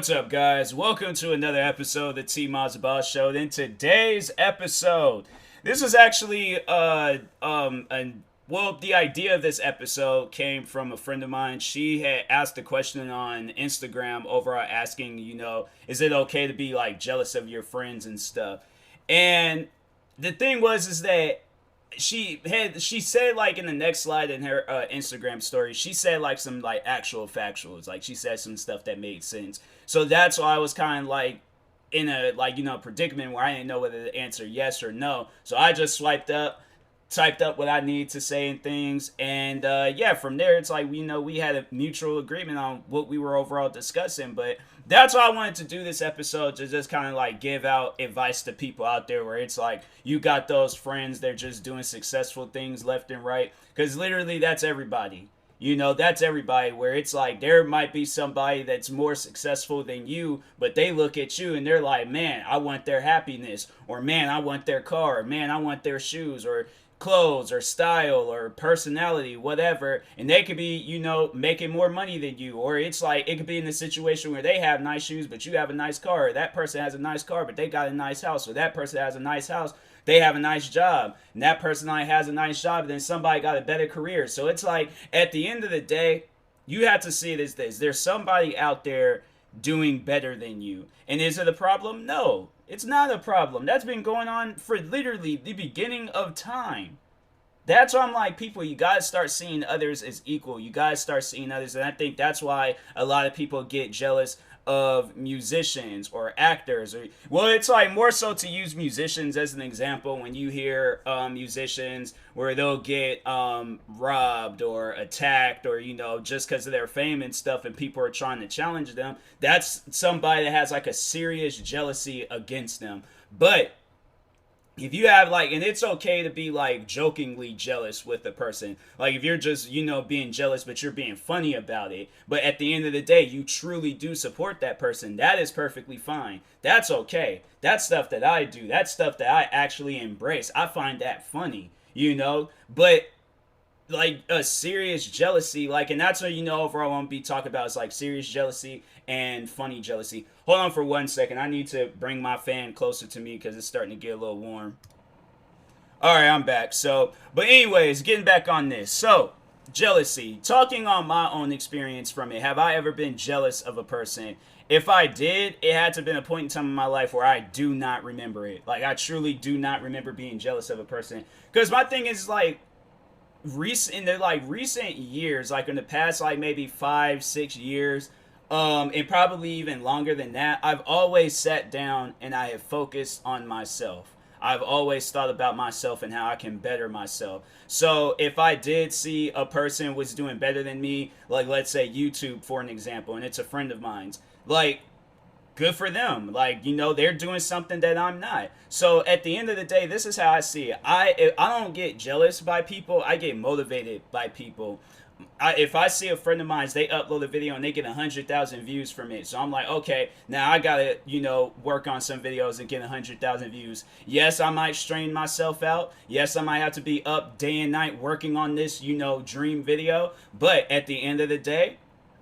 What's up, guys? Welcome to another episode of the TMossBoss Show. In today's episode, this is actually the idea of this episode came from a friend of mine. She had asked a question on Instagram overall, asking, is it okay to be like jealous of your friends and stuff? And the thing is that she said, like, in the next slide in her Instagram story, she said like some like actual factuals, like she said some stuff that made sense. So that's why I was kind of like in a predicament where I didn't know whether to answer yes or no. So I just typed up what I need to say and things, and from there it's like we had a mutual agreement on what we were overall discussing. But that's why I wanted to do this episode, to just kind of like give out advice to people out there where it's like you got those friends, they're just doing successful things left and right, because literally that's everybody. That's everybody, where it's like there might be somebody that's more successful than you, but they look at you and they're like, man, I want their happiness, or man, I want their car, or man, I want their shoes, or clothes, or style, or personality, whatever. And they could be, making more money than you. Or it's like it could be in a situation where they have nice shoes, but you have a nice car. Or that person has a nice car, but they got a nice house. Or that person has a nice house, they have a nice job. And that person has a nice job, and then somebody got a better career. So it's like, at the end of the day, you have to see it as this. There's somebody out there doing better than you. And is it a problem? No, it's not a problem. That's been going on for literally the beginning of time. That's why I'm like, people, you guys start seeing others as equal. You guys start seeing others. And I think that's why a lot of people get jealous of musicians or actors. Well, it's like more so to use musicians as an example. When you hear musicians where they'll get robbed or attacked, or just because of their fame and stuff, and people are trying to challenge them, that's somebody that has like a serious jealousy against them. But if you have and it's okay to be like jokingly jealous with a person, like if you're just being jealous but you're being funny about it, but at the end of the day you truly do support that person, that is perfectly fine. That's okay. That's stuff that I do. That's stuff that I actually embrace. I find that funny, but like a serious jealousy, and that's what overall I want to be talking about, is like serious jealousy and funny jealousy. Hold on for 1 second. I need to bring my fan closer to me because it's starting to get a little warm. All right, I'm back. But anyways, getting back on this. So, jealousy. Talking on my own experience from it. Have I ever been jealous of a person? If I did, it had to have been a point in time in my life where I do not remember it. Like, I truly do not remember being jealous of a person. Because my thing is, recent years, like in the past maybe 5-6 years, and probably even longer than that, I've always sat down and I have focused on myself. I've always thought about myself and how I can better myself. So if I did see a person was doing better than me, like let's say YouTube for an example, and it's a friend of mine's, good for them. They're doing something that I'm not. So at the end of the day, this is how I see it. I don't get jealous by people. I get motivated by people. If I see a friend of mine, they upload a video and they get 100,000 views from it. So I'm like, okay, now I gotta, work on some videos and get 100,000 views. Yes, I might strain myself out. Yes, I might have to be up day and night working on this, dream video. But at the end of the day,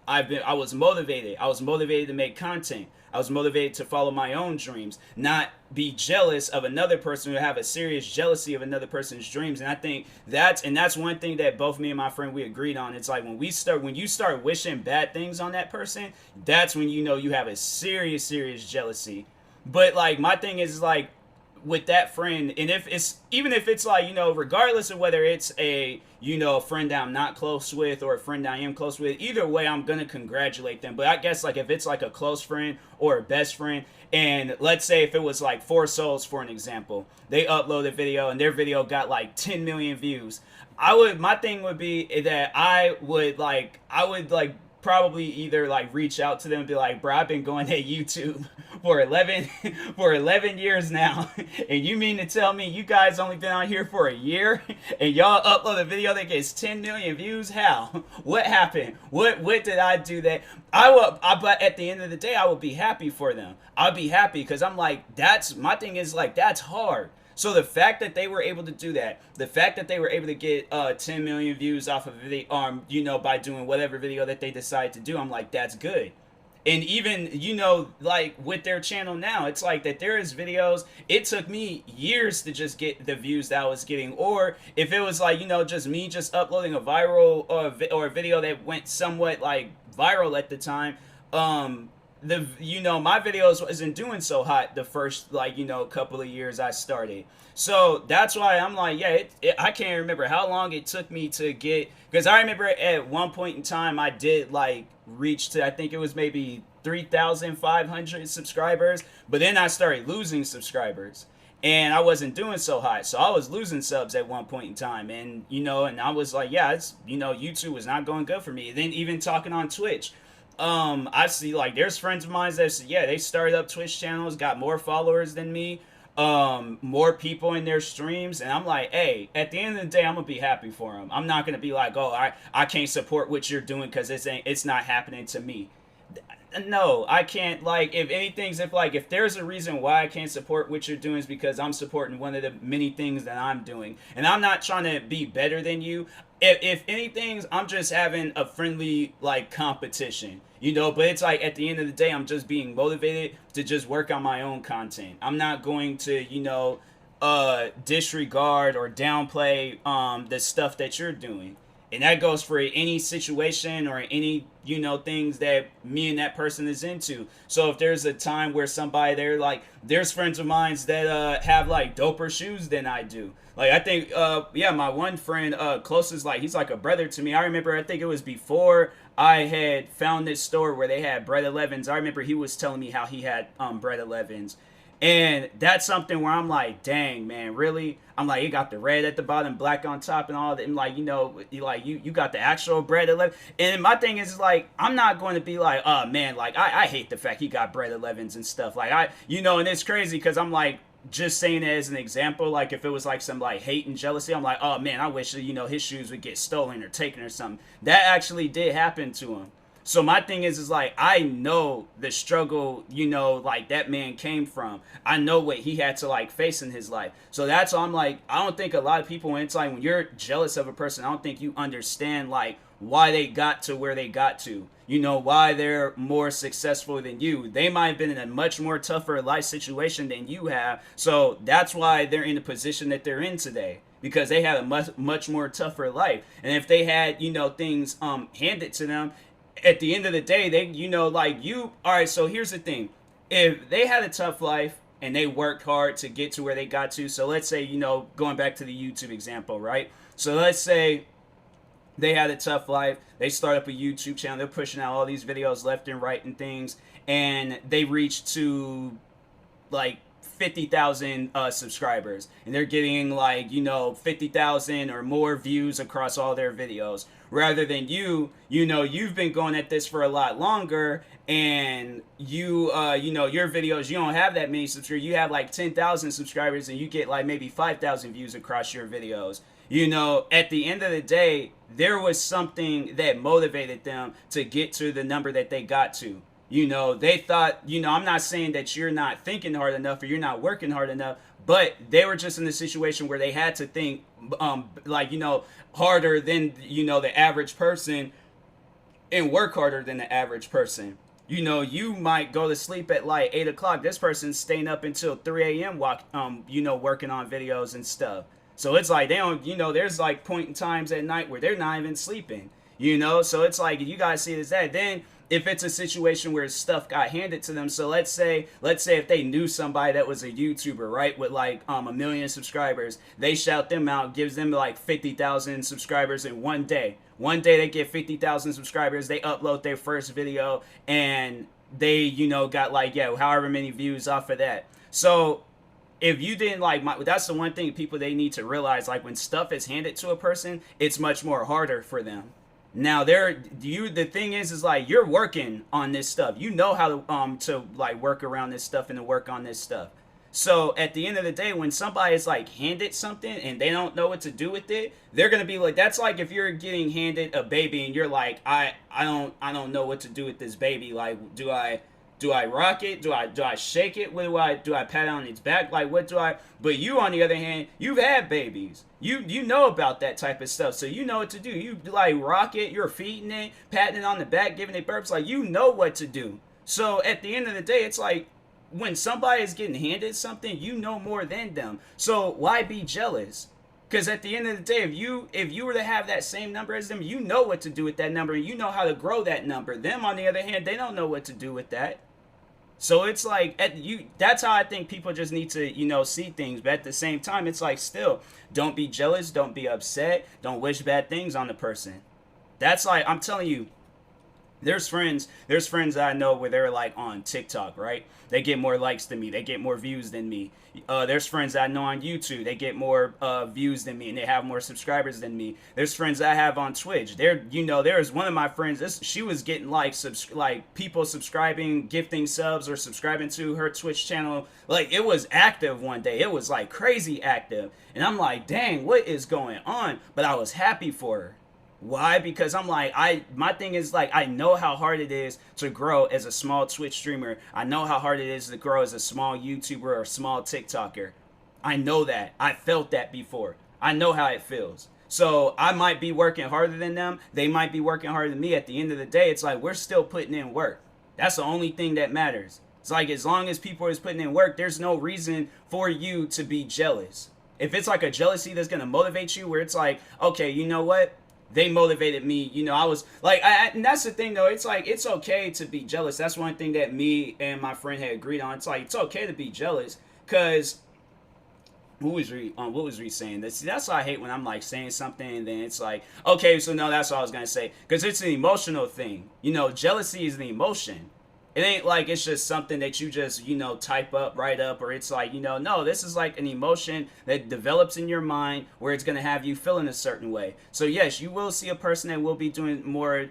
I was motivated. I was motivated to make content. I was motivated to follow my own dreams, not be jealous of another person, who have a serious jealousy of another person's dreams. And I think that's one thing that both me and my friend, we agreed on. It's like when you start wishing bad things on that person, that's when you have a serious jealousy. But my thing is with that friend, and if it's regardless of whether it's a friend that I'm not close with or a friend that I am close with, either way I'm gonna congratulate them. But I guess if it's a close friend or a best friend, and let's say if it was 4Souls for an example, they upload a video and their video got 10 million views, my thing would be that I would probably either reach out to them and be like, bro, I've been going to YouTube for 11 years now, and you mean to tell me you guys only been out here for a year and y'all upload a video that gets 10 million views? How? What happened? What did I do that but at the end of the day, I would be happy for them. I'll be happy because I'm that's my thing is that's hard. So the fact that they were able to do that, the fact that they were able to get 10 million views off of a video, by doing whatever video that they decide to do, I'm that's good. And even, like with their channel now, it's like that there is videos, it took me years to just get the views that I was getting. Or if it was like, just me just uploading a viral or a video that went somewhat like viral at the time, the my videos wasn't doing so hot the first, like, couple of years I started. So that's why I'm like, yeah, I can't remember how long it took me to get, because I remember at one point in time I did like reach to, I think it was maybe 3,500 subscribers, but then I started losing subscribers and I wasn't doing so hot, so I was losing subs at one point in time. And and I was like, yeah, it's, YouTube was not going good for me. And then even talking on Twitch, I see like there's friends of mine that, yeah, they started up Twitch channels, got more followers than me, more people in their streams, and I'm like, hey, at the end of the day, I'm gonna be happy for them. I'm not gonna be like, oh, I can't support what you're doing because it's not happening to me. No, I can't. Like, if anything's, if there's a reason why I can't support what you're doing, is because I'm supporting one of the many things that I'm doing, and I'm not trying to be better than you. If anything, I'm just having a friendly like competition, but it's like at the end of the day, I'm just being motivated to just work on my own content. I'm not going to disregard or downplay the stuff that you're doing. And that goes for any situation or any, things that me and that person is into. So if there's a time where somebody, they're like, there's friends of mine that have like doper shoes than I do. Like, I think, yeah, my one friend, closest, like, he's like a brother to me. I remember, I think it was before I had found this store where they had Bread 11s. I remember he was telling me how he had Bread 11s. And that's something where I'm like, dang, man, really? I'm like, you got the red at the bottom, black on top, and all that. And like, you got the actual Bread 11. And my thing is like, I'm not going to be like, oh man, like I hate the fact he got Bread 11s and stuff. Like and it's crazy because I'm like, just saying it as an example, like if it was like some like hate and jealousy, I'm like, oh man, I wish his shoes would get stolen or taken or something. That actually did happen to him. So my thing is like, I know the struggle, like that man came from. I know what he had to like face in his life. So that's why I'm like, I don't think a lot of people, when it's like, when you're jealous of a person, I don't think you understand like why they got to where they got to. Why they're more successful than you. They might have been in a much more tougher life situation than you have. So that's why they're in the position that they're in today. Because they had a much more tougher life. And if they had, things handed to them, at the end of the day, they, all right, so here's the thing. If they had a tough life and they worked hard to get to where they got to, so let's say, going back to the YouTube example, right? So let's say they had a tough life, they start up a YouTube channel, they're pushing out all these videos left and right and things, and they reach to, like, 50,000 subscribers, and they're getting like 50,000 or more views across all their videos, rather than you've been going at this for a lot longer, and your videos, you don't have that many subscribers, you have like 10,000 subscribers and you get like maybe 5,000 views across your videos. At the end of the day, there was something that motivated them to get to the number that they got to. They thought, I'm not saying that you're not thinking hard enough or you're not working hard enough, but they were just in a situation where they had to think, harder than, the average person, and work harder than the average person. You might go to sleep at like 8 o'clock. This person's staying up until 3 a.m. Working on videos and stuff. So it's like, they don't, there's like point in times at night where they're not even sleeping, So it's like, you guys see it as that. Then, if it's a situation where stuff got handed to them, so let's say if they knew somebody that was a YouTuber, right, with like 1 million subscribers, they shout them out, gives them like 50,000 subscribers in one day. One day they get 50,000 subscribers, they upload their first video, and they, got like, however many views off of that. So if you didn't that's the one thing people, they need to realize, like when stuff is handed to a person, it's much more harder for them. Now the thing is like, you're working on this stuff. You know how to like work around this stuff and to work on this stuff. So at the end of the day, when somebody is like handed something and they don't know what to do with it, they're gonna be like, that's like if you're getting handed a baby and you're like, I don't know what to do with this baby. Like, do I rock it? Do I shake it? What do I pat it on its back? Like, what do I? But you, on the other hand, you've had babies. You know about that type of stuff, so you know what to do. You like rock it, you're feeding it, patting it on the back, giving it burps. Like, you know what to do. So at the end of the day, it's like when somebody is getting handed something, you know more than them. So why be jealous? Because at the end of the day, if you were to have that same number as them, you know what to do with that number, and you know how to grow that number. Them, on the other hand, they don't know what to do with that. So it's like that's how I think people just need to, see things. But at the same time, it's like, still, don't be jealous, don't be upset, don't wish bad things on the person. That's like, I'm telling you, there's friends that I know where they're like on TikTok, right? They get more likes than me, they get more views than me. There's friends that I know on YouTube, they get more views than me, and they have more subscribers than me. There's friends that I have on Twitch. There's one of my friends. She was getting like people subscribing, gifting subs, or subscribing to her Twitch channel. Like, it was active one day. It was like crazy active, and I'm like, dang, what is going on? But I was happy for her. Why? Because I'm like, my thing is like, I know how hard it is to grow as a small Twitch streamer. I know how hard it is to grow as a small YouTuber or a small TikToker. I know that. I felt that before. I know how it feels. So I might be working harder than them. They might be working harder than me. At the end of the day, it's like, we're still putting in work. That's the only thing that matters. It's like, as long as people are putting in work, there's no reason for you to be jealous. If it's like a jealousy that's going to motivate you, where it's like, okay, you know what? They motivated me, I was like, and that's the thing though, it's like, it's okay to be jealous. That's one thing that me and my friend had agreed on. It's like, it's okay to be jealous, because what was Reed saying? That's why I hate when I'm like saying something and then it's like, okay, so no, that's what I was gonna say, because it's an emotional thing. Jealousy is an emotion. It ain't like it's just something that you just, type up, write up, or it's like, no, this is like an emotion that develops in your mind where it's going to have you feeling a certain way. So yes, you will see a person that will be doing more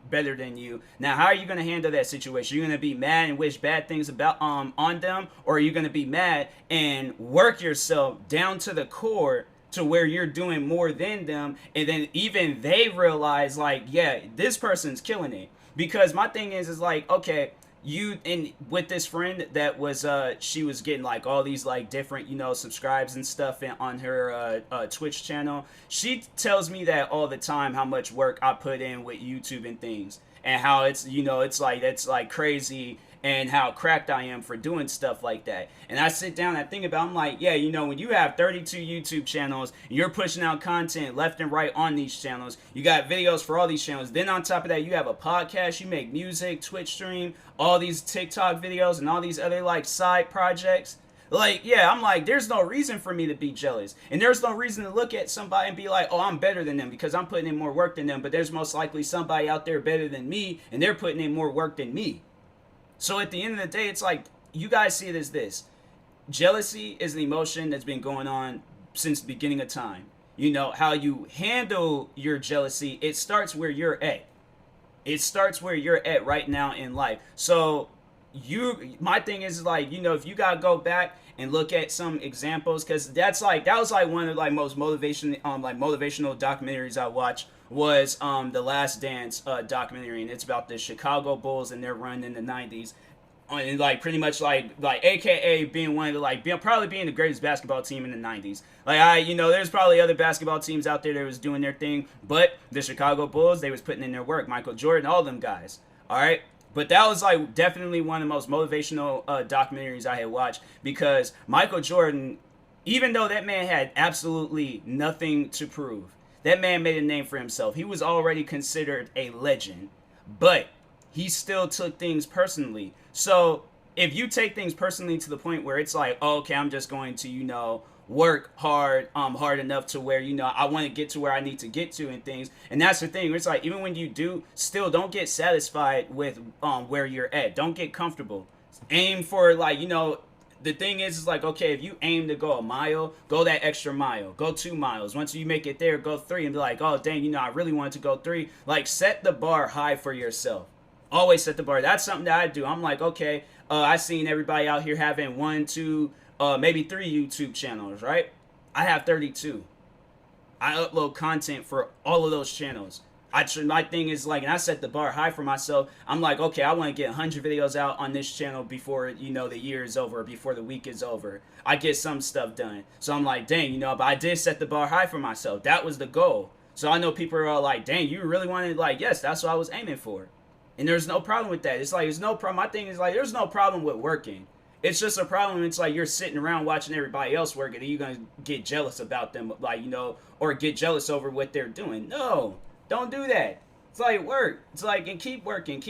better than you. Now, how are you going to handle that situation? Are you going to be mad and wish bad things about on them, or are you going to be mad and work yourself down to the core to where you're doing more than them, and then even they realize like, yeah, this person's killing it? Because my thing is like, okay, with this friend that was she was getting like all these like different subscribes and stuff on her Twitch channel. She tells me that all the time, how much work I put in with YouTube and things, and how it's it's like crazy, and how cracked I am for doing stuff like that. And I sit down and I think about, I'm like, yeah, when you have 32 YouTube channels, and you're pushing out content left and right on these channels, you got videos for all these channels, then on top of that, you have a podcast, you make music, Twitch stream, all these TikTok videos, and all these other like side projects. Like, yeah, I'm like, there's no reason for me to be jealous. And there's no reason to look at somebody and be like, oh, I'm better than them because I'm putting in more work than them. But there's most likely somebody out there better than me, and they're putting in more work than me. So at the end of the day, it's like, you guys see it as this. Jealousy is an emotion that's been going on since the beginning of time. How you handle your jealousy, it starts where you're at. It starts where you're at right now in life. So my thing is like, if you gotta go back and look at some examples, because that was like one of like most motivational documentaries I watched, was the Last Dance documentary, and it's about the Chicago Bulls and their run in the 90s, and like pretty much like AKA being one of the probably being the greatest basketball team in the 90s. There's probably other basketball teams out there that was doing their thing, but the Chicago Bulls, they was putting in their work. Michael Jordan, all them guys. All right. But that was like definitely one of the most motivational documentaries I had watched, because Michael Jordan, even though that man had absolutely nothing to prove, that man made a name for himself. He was already considered a legend, but he still took things personally. So if you take things personally to the point where it's like, oh, okay, I'm just going to, work hard enough to where, I want to get to where I need to get to and things. And that's the thing. It's like, even when you do, still don't get satisfied with where you're at. Don't get comfortable. Aim for the thing is like, okay, if you aim to go a mile, go that extra mile. Go 2 miles. Once you make it there, go 3 and be like, oh, dang, I really wanted to go 3. Like, set the bar high for yourself. Always set the bar. That's something that I do. I'm like, okay, I seen everybody out here having 1, 2, maybe 3 YouTube channels, right? I have 32. I upload content for all of those channels. My thing is like, and I set the bar high for myself. I'm like, okay, I want to get 100 videos out on this channel before, the year is over, before the week is over. I get some stuff done. So I'm like, dang, but I did set the bar high for myself. That was the goal. So I know people are all like, dang, you really wanted, like, yes, that's what I was aiming for. And there's no problem with that. It's like, there's no problem. My thing is like, there's no problem with working. It's just a problem. It's like you're sitting around watching everybody else work, and you're gonna get jealous about them, like, you know, or get jealous over what they're doing. No, don't do that. It's like, work. It's like, and keep working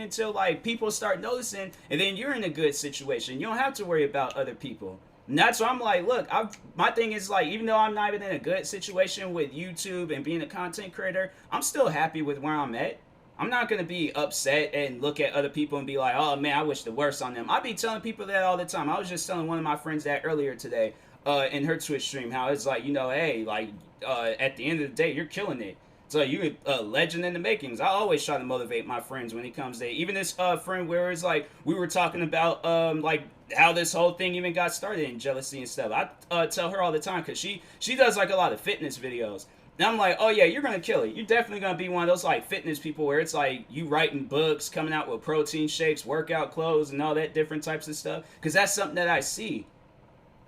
until like people start noticing, and then you're in a good situation. You don't have to worry about other people. And that's why I'm like, look, my thing is like, even though I'm not even in a good situation with YouTube and being a content creator, I'm still happy with where I'm at. I'm not going to be upset and look at other people and be like, oh man, I wish the worst on them. I be telling people that all the time. I was just telling one of my friends that earlier today in her Twitch stream, how it's like, you know, hey, like at the end of the day, you're killing it. So you're a legend in the makings. I always try to motivate my friends when it comes to it. Even this friend where it's like, we were talking about like how this whole thing even got started in jealousy and stuff. I tell her all the time, because she does like a lot of fitness videos. And I'm like, oh yeah, you're going to kill it. You're definitely going to be one of those like fitness people where it's like you writing books, coming out with protein shakes, workout clothes, and all that different types of stuff. Because that's something that I see.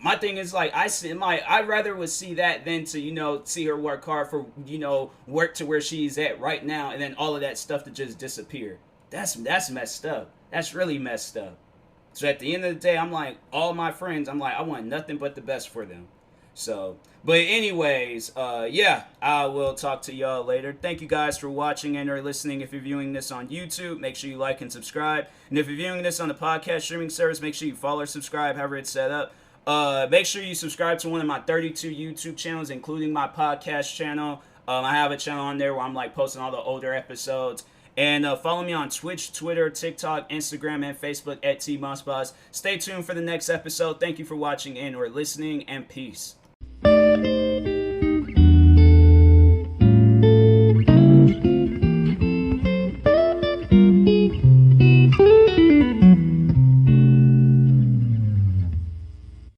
My thing is like, I'd rather would see that than to, you know, see her work hard for, you know, work to where she's at right now, and then all of that stuff to just disappear. That's messed up. That's really messed up. So at the end of the day, I'm like, all my friends, I'm like, I want nothing but the best for them. So, but anyways, yeah, I will talk to y'all later. Thank you guys for watching and or listening. If you're viewing this on YouTube, make sure you like and subscribe. And if you're viewing this on the podcast streaming service, make sure you follow or subscribe, however it's set up. Make sure you subscribe to one of my 32 YouTube channels, including my podcast channel. I have a channel on there where I'm like posting all the older episodes. And follow me on Twitch, Twitter, TikTok, Instagram, and Facebook at TMossBoss. Stay tuned for the next episode. Thank you for watching and or listening, and peace.